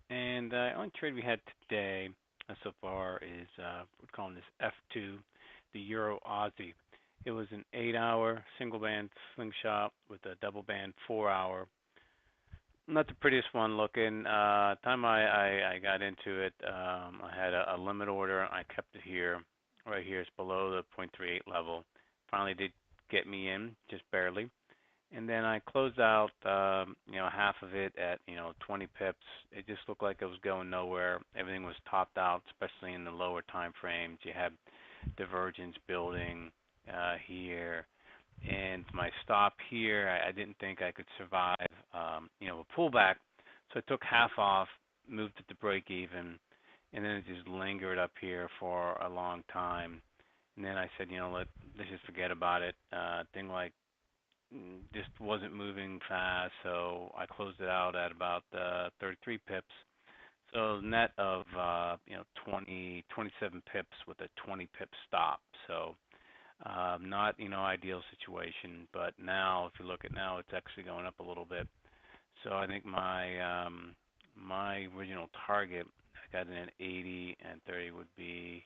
And the only trade we had today so far is we're calling this F2, the Euro Aussie. It was an 8-hour single band slingshot with a double band 4-hour. Not the prettiest one looking. Time I got into it, I had a limit order. I kept it here. Right here, it's below the 0.38 level. Finally did get me in, just barely. And then I closed out, half of it at, 20 pips. It just looked like it was going nowhere. Everything was topped out, especially in the lower time frames. You had divergence building here, and my stop here, I didn't think I could survive, a pullback. So I took half off, moved it to break even, and then it just lingered up here for a long time. And then I said, let's just forget about it. Thing like just wasn't moving fast, so I closed it out at about 33 pips. So net of 27 pips with a 20 pip stop. So not ideal situation, but now if you look at now, it's actually going up a little bit. So I think my original target, I got in at 80 and 30 would be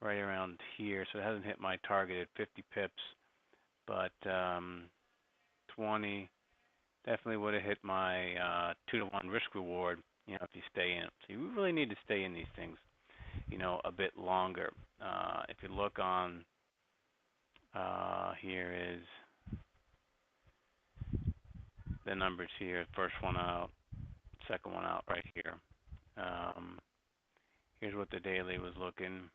right around here. So it hasn't hit my target at 50 pips, but 20 definitely would have hit my 2-to-1 risk reward. If you stay in. So you really need to stay in these things, a bit longer. If you look on here is the numbers here. First one out, second one out right here. Um, Here's what the daily was looking.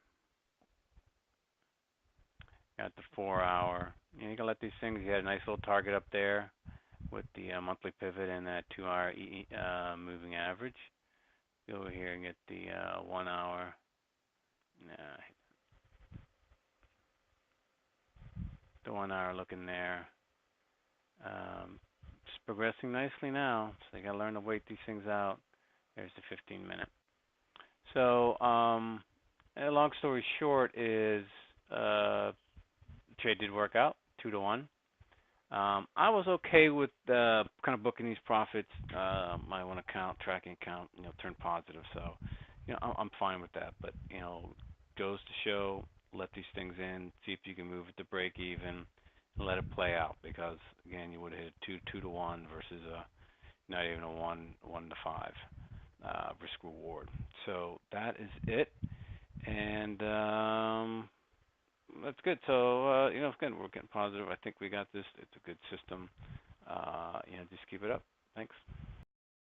Got the 4-hour. You can let these things. You had a nice little target up there with the monthly pivot and that 2-hour moving average. Go over here and get the 1-hour. The 1-hour looking there. It's progressing nicely now, so you gotta learn to wait these things out. There's the 15-minute. So, long story short is, trade did work out 2-to-1. I was okay with kind of booking these profits. My one account, tracking account, turned positive, so I'm fine with that. But goes to show, let these things in, see if you can move it to break even, and let it play out. Because again, you would have hit 2-to-1 versus not even a 1-to-5 risk reward. So that is it, and that's good. So again, we're getting positive. I think we got this. It's a good system. Just keep it up. Thanks.